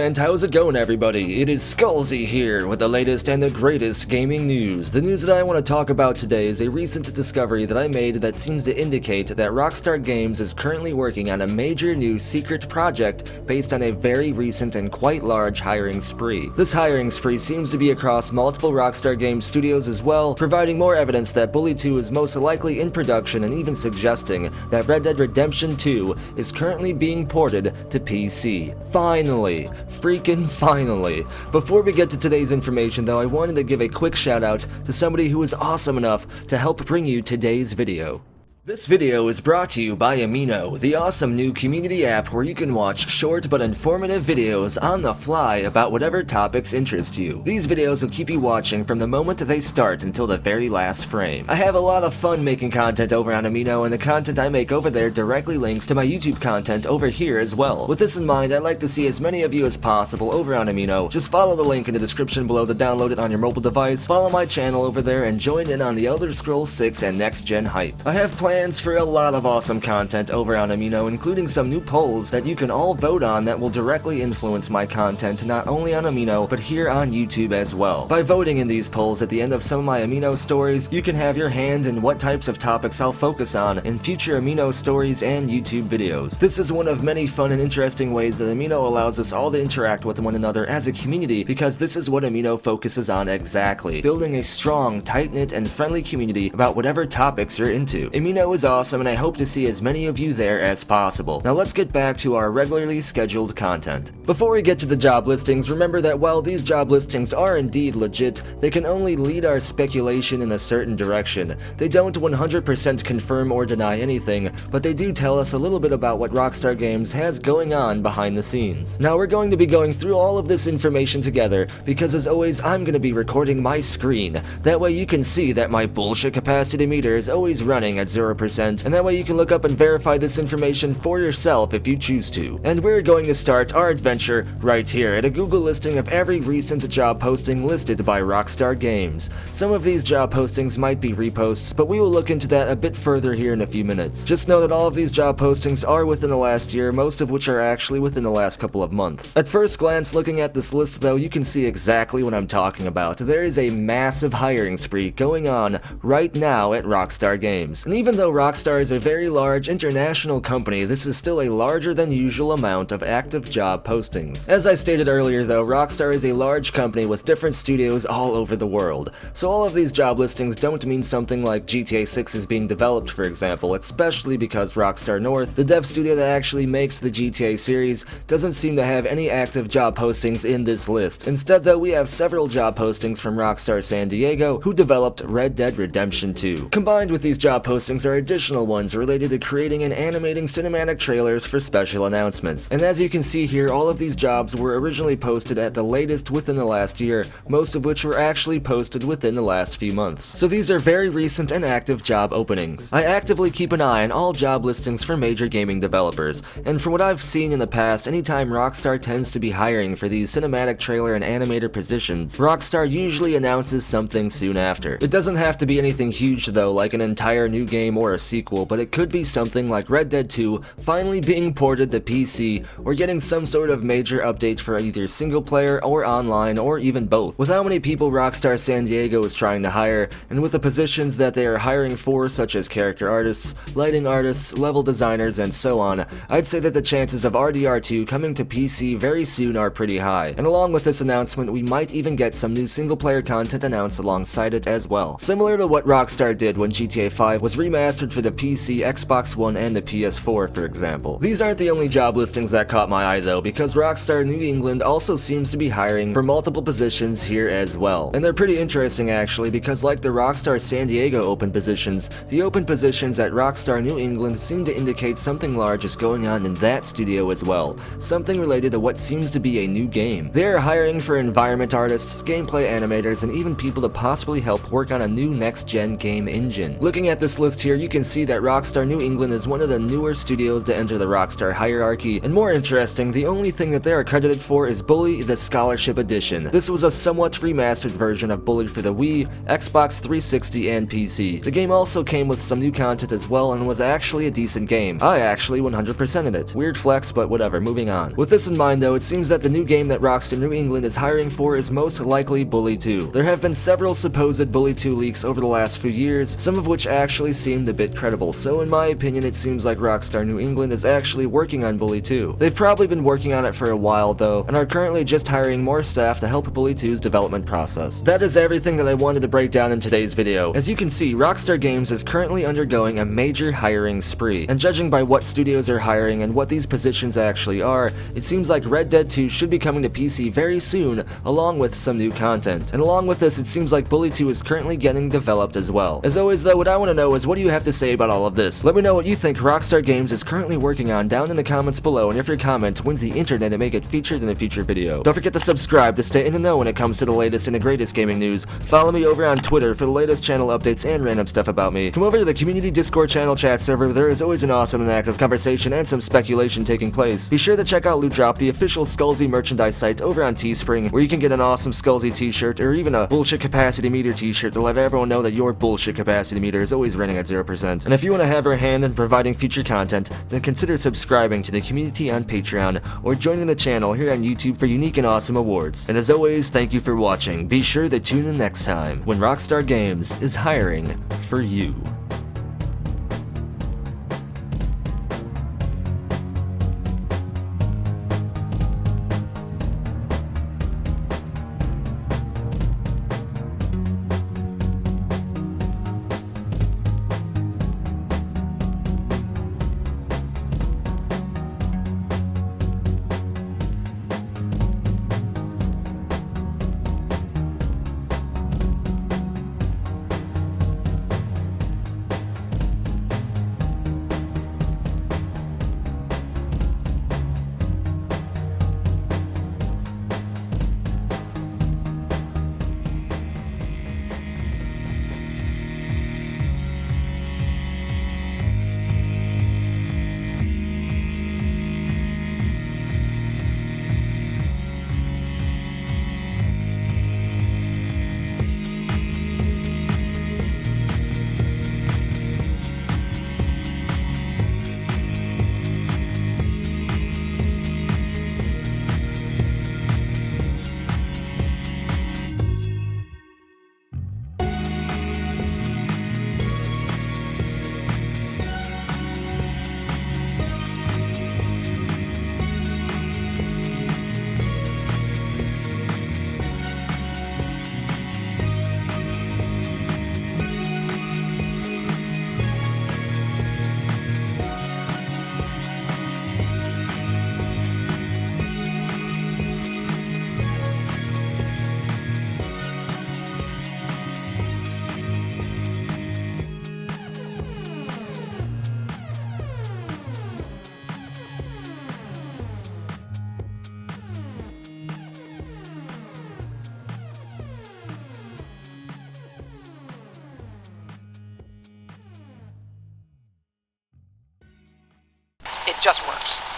and how's it going, everybody? It is Skullzi here with the latest and the greatest gaming news. The news that I want to talk about today is a recent discovery that I made that seems to indicate that Rockstar Games is currently working on a major new secret project based on a very recent and quite large hiring spree. This hiring spree seems to be across multiple Rockstar Games studios as well, providing more evidence that Bully 2 is most likely in production and even suggesting that Red Dead Redemption 2 is currently being ported to PC. Finally! Freaking finally! Before we get to today's information though, I wanted to give a quick shout out to somebody who is awesome enough to help bring you today's video. This video is brought to you by Amino, the awesome new community app where you can watch short but informative videos on the fly about whatever topics interest you. These videos will keep you watching from the moment they start until the very last frame. I have a lot of fun making content over on Amino, and the content I make over there directly links to my YouTube content over here as well. With this in mind, I'd like to see as many of you as possible over on Amino. Just follow the link in the description below to download it on your mobile device, follow my channel over there, and join in on the Elder Scrolls 6 and next gen hype. I have plans for a lot of awesome content over on Amino, including some new polls that you can all vote on that will directly influence my content not only on Amino but here on YouTube as well. By voting in these polls at the end of some of my Amino stories, you can have your hand in what types of topics I'll focus on in future Amino stories and YouTube videos. This is one of many fun and interesting ways that Amino allows us all to interact with one another as a community, because this is what Amino focuses on exactly: building a strong, tight-knit, and friendly community about whatever topics you're into. Amino is awesome, and I hope to see as many of you there as possible. Now let's get back to our regularly scheduled content. Before we get to the job listings, remember that while these job listings are indeed legit, they can only lead our speculation in a certain direction. They don't 100% confirm or deny anything, but they do tell us a little bit about what Rockstar Games has going on behind the scenes. Now we're going to be going through all of this information together, because as always I'm going to be recording my screen. That way you can see that my bullshit capacity meter is always running at 0%, and that way you can look up and verify this information for yourself if you choose to. And we're going to start our adventure right here at a Google listing of every recent job posting listed by Rockstar Games. Some of these job postings might be reposts, but we will look into that a bit further here in a few minutes. Just know that all of these job postings are within the last year, most of which are actually within the last couple of months. At first glance, looking at this list though, you can see exactly what I'm talking about. There is a massive hiring spree going on right now at Rockstar Games. And even though Rockstar is a very large international company, this is still a larger than usual amount of active job postings. As I stated earlier though, Rockstar is a large company with different studios all over the world. So all of these job listings don't mean something like GTA 6 is being developed, for example, especially because Rockstar North, the dev studio that actually makes the GTA series, doesn't seem to have any active job postings in this list. Instead though, we have several job postings from Rockstar San Diego, who developed Red Dead Redemption 2. Combined with these job postings are additional ones related to creating and animating cinematic trailers for special announcements. And as you can see here, all of these jobs were originally posted at the latest within the last year, most of which were actually posted within the last few months. So these are very recent and active job openings. I actively keep an eye on all job listings for major gaming developers, and from what I've seen in the past, anytime Rockstar tends to be hiring for these cinematic trailer and animator positions, Rockstar usually announces something soon after. It doesn't have to be anything huge though, like an entire new game or a sequel, but it could be something like Red Dead 2 finally being ported to PC, or getting some sort of major update for either single player or online, or even both. With how many people Rockstar San Diego is trying to hire, and with the positions that they are hiring for, such as character artists, lighting artists, level designers, and so on, I'd say that the chances of RDR2 coming to PC very soon are pretty high. And along with this announcement, we might even get some new single player content announced alongside it as well. Similar to what Rockstar did when GTA 5 was remastered for the PC, Xbox One, and the PS4, for example. These aren't the only job listings that caught my eye though, because Rockstar New England also seems to be hiring for multiple positions here as well. And they're pretty interesting actually, because like the Rockstar San Diego open positions, the open positions at Rockstar New England seem to indicate something large is going on in that studio as well, something related to what seems to be a new game. They are hiring for environment artists, gameplay animators, and even people to possibly help work on a new next-gen game engine. Looking at this list here, here, you can see that Rockstar New England is one of the newer studios to enter the Rockstar hierarchy, and more interesting, the only thing that they are credited for is Bully the Scholarship Edition. This was a somewhat remastered version of Bully for the Wii, Xbox 360, and PC. The game also came with some new content as well and was actually a decent game. I actually 100%ed it. Weird flex, but whatever, moving on. With this in mind though, it seems that the new game that Rockstar New England is hiring for is most likely Bully 2. There have been several supposed Bully 2 leaks over the last few years, some of which actually seemed a bit credible, so in my opinion it seems like Rockstar New England is actually working on Bully 2. They've probably been working on it for a while though, and are currently just hiring more staff to help Bully 2's development process. That is everything that I wanted to break down in today's video. As you can see, Rockstar Games is currently undergoing a major hiring spree, and judging by what studios are hiring and what these positions actually are, it seems like Red Dead 2 should be coming to PC very soon, along with some new content. And along with this, it seems like Bully 2 is currently getting developed as well. As always though, what I want to know is what do you have to say about all of this? Let me know what you think Rockstar Games is currently working on down in the comments below, and if your comment wins the internet and make it featured in a future video. Don't forget to subscribe to stay in the know when it comes to the latest and the greatest gaming news. Follow me over on Twitter for the latest channel updates and random stuff about me. Come over to the community Discord channel chat server, there is always an awesome and active conversation and some speculation taking place. Be sure to check out Loot Drop, the official Skullzi merchandise site over on Teespring, where you can get an awesome Skullzi t-shirt or even a bullshit capacity meter t-shirt to let everyone know that your bullshit capacity meter is always running at 0%. And if you want to have our hand in providing future content, then consider subscribing to the community on Patreon or joining the channel here on YouTube for unique and awesome awards. And as always, thank you for watching. Be sure to tune in next time when Rockstar Games is hiring for you. It just works.